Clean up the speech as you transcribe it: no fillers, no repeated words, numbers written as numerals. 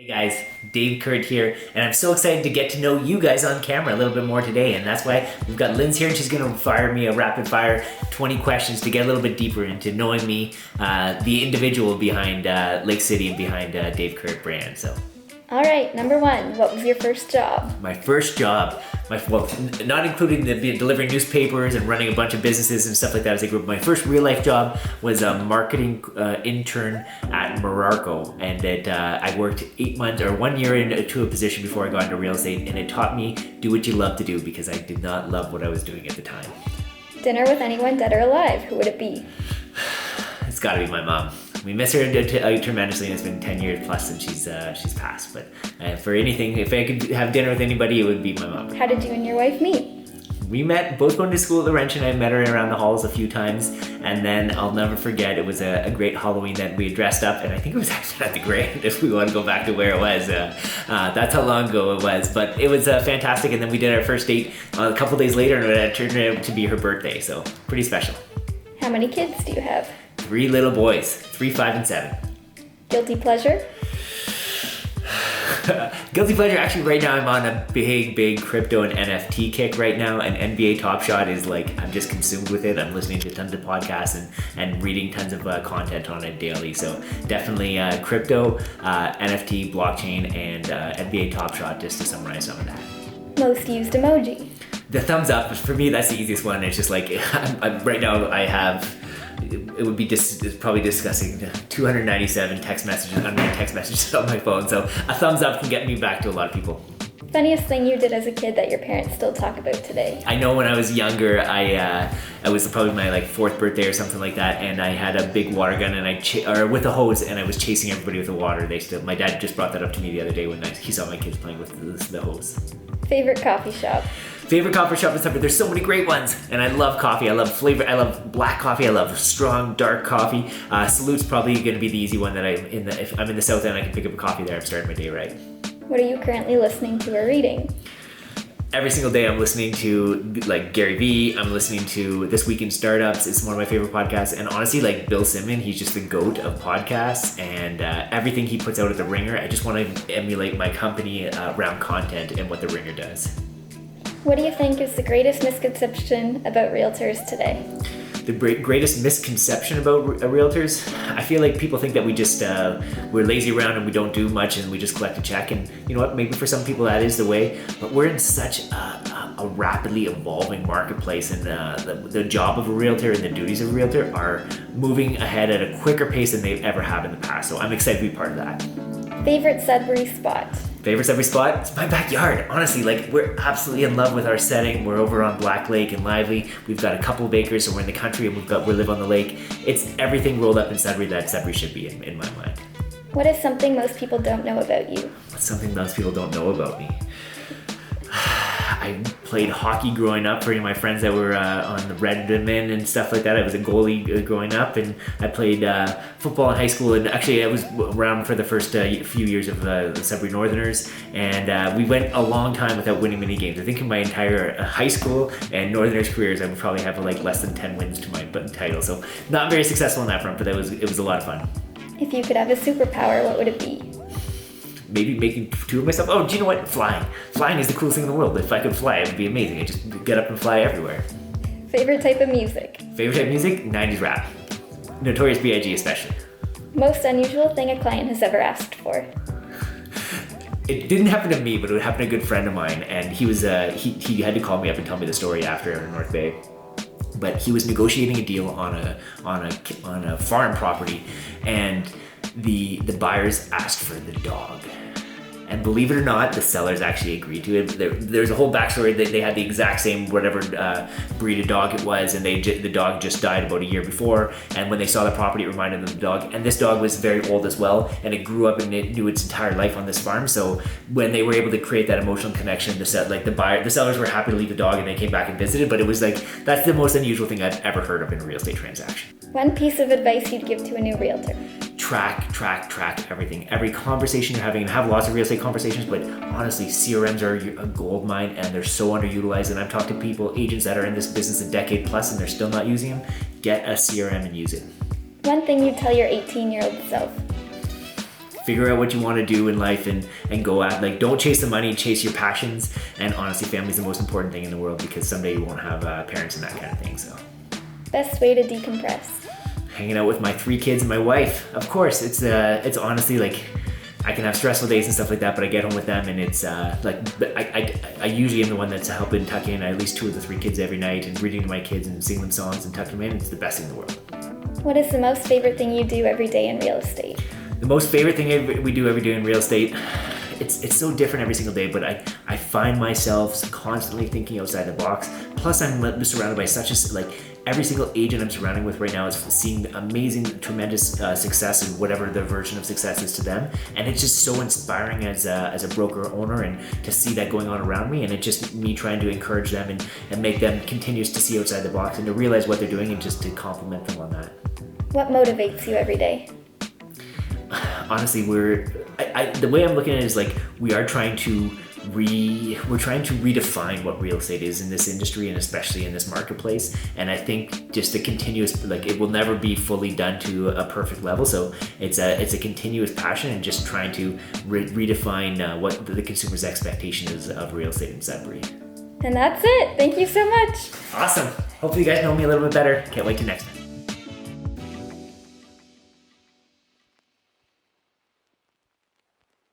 Hey guys, Dave Kurt here, and I'm so excited to get to know you guys on camera a little bit more today, and that's why we've got Lynn's here, and she's going to fire me a rapid fire 20 questions to get a little bit deeper into knowing me, the individual behind Lake City and behind Dave Kurt brand. So, all right, number one, what was your first job? my first job, not including delivering newspapers and running a bunch of businesses and stuff like that as I grew up. My first real life job was a marketing intern at Morarco, and I worked 8 months or 1 year into a position before I got into real estate, and it taught me do what you love to do because I did not love what I was doing at the time. Dinner with anyone dead or alive, who would it be? It's got to be my mom. We miss her tremendously, and it's been 10 years plus since she's passed. But for anything, if I could have dinner with anybody, it would be my mom. How did you and your wife meet? We met both going to school at Laurentian. I met her around the halls a few times, and then I'll never forget, it was a great Halloween that we dressed up, and I think it was actually at the Grand, if we want to go back to where it was. That's how long ago it was, but it was fantastic. And then we did our first date a couple days later, and it turned out to be her birthday, so pretty special. How many kids do you have? 3 little boys, 3, 5, and 7. Guilty pleasure? Guilty pleasure, actually right now I'm on a big crypto and NFT kick right now, and NBA Top Shot is like, I'm just consumed with it. I'm listening to tons of podcasts and reading tons of content on it daily. So definitely crypto, NFT, blockchain, and NBA Top Shot, just to summarize some of that. Most used emoji? The thumbs up, for me that's the easiest one. It's just like, right now I have, it would be probably discussing 297 unread text messages on my phone. So a thumbs up can get me back to a lot of people. Funniest thing you did as a kid that your parents still talk about today? I know when I was younger, I was probably my 4th birthday or something like that, and I had a big water gun and with a hose, and I was chasing everybody with the water. My dad just brought that up to me the other day when he saw my kids playing with the hose. Favorite coffee shop? Favorite coffee shop in Sudbury. There's so many great ones, and I love coffee. I love flavor. I love black coffee. I love strong, dark coffee. Salute's probably going to be the easy one that if I'm in the South End, I can pick up a coffee there. I've started my day right. What are you currently listening to or reading? Every single day I'm listening to Gary Vee. I'm listening to This Week in Startups. It's one of my favorite podcasts. And honestly, Bill Simmons, he's just the GOAT of podcasts, and everything he puts out at The Ringer, I just want to emulate my company around content and what The Ringer does. What do you think is the greatest misconception about realtors today? The greatest misconception about realtors? I feel like people think that we just, we're lazy around and we don't do much and we just collect a check. And you know what, maybe for some people that is the way, but we're in such a rapidly evolving marketplace, and the job of a realtor and the duties of a realtor are moving ahead at a quicker pace than they've ever have in the past. So I'm excited to be part of that. Favorite Sudbury spot? Favorite Sudbury spot? It's my backyard. Honestly, we're absolutely in love with our setting. We're over on Black Lake and Lively. We've got a couple of acres, so we're in the country, and we live on the lake. It's everything rolled up in Sudbury that Sudbury should be in my mind. What is something most people don't know about you? What's something most people don't know about me? I played hockey growing up for any of my friends that were on the Redmond and stuff like that. I was a goalie growing up, and I played football in high school, and actually I was around for the first few years of the Sudbury Northerners, and we went a long time without winning many games. I think in my entire high school and Northerners careers, I would probably have less than 10 wins to my title, so not very successful on that front, but it was a lot of fun. If you could have a superpower, what would it be? Maybe making 2 of myself. Oh, do you know what? Flying. Flying is the coolest thing in the world. If I could fly, it would be amazing. I just get up and fly everywhere. Favorite type of music? Favorite type of music? 90s rap. Notorious B.I.G. especially. Most unusual thing a client has ever asked for? It didn't happen to me, but it would happen to a good friend of mine, and he was he had to call me up and tell me the story after in North Bay. But he was negotiating a deal on a farm property, and the buyers asked for the dog. And believe it or not, the sellers actually agreed to it. There's a whole backstory that they had the exact same whatever breed of dog it was, and the dog just died about a year before. And when they saw the property, it reminded them of the dog. And this dog was very old as well, and it grew up and it knew its entire life on this farm. So when they were able to create that emotional connection, the sellers were happy to leave the dog, and they came back and visited. But it was that's the most unusual thing I've ever heard of in a real estate transaction. One piece of advice you'd give to a new realtor? Track everything. Every conversation you're having, and have lots of real estate conversations, but honestly, CRMs are a gold mine, and they're so underutilized. And I've talked to agents that are in this business a decade plus, and they're still not using them. Get a CRM and use it. One thing you'd tell your 18-year-old self? figure out what you want to do in life and go at, like, don't chase the money, chase your passions. And honestly, family's the most important thing in the world, because someday you won't have parents and that kind of thing. So Best way to decompress? hanging out with my 3 kids and my wife. Of course, it's honestly like, I can have stressful days and stuff like that, but I get home with them, and it's like, I usually am the one that's helping tuck in at least 2 of the 3 kids every night, and reading to my kids and singing them songs and tucking them in. It's the best thing in the world. What is the most favorite thing you do every day in real estate? The most favorite thing we do every day in real estate, it's so different every single day, but I find myself constantly thinking outside the box. Plus, I'm surrounded by every single agent I'm surrounding with right now is seeing amazing, tremendous success in whatever the version of success is to them. And it's just so inspiring as a broker owner, and to see that going on around me, and it's just me trying to encourage them and make them continue to see outside the box and to realize what they're doing, and just to compliment them on that. What motivates you every day? Honestly, the way I'm looking at it is like, we're trying to redefine what real estate is in this industry, and especially in this marketplace. And I think just the continuous, like, it will never be fully done to a perfect level. So it's a continuous passion, and just trying to redefine what the consumer's expectation is of real estate in Sudbury. And that's it. Thank you so much. Awesome. Hopefully you guys know me a little bit better. Can't wait to next time.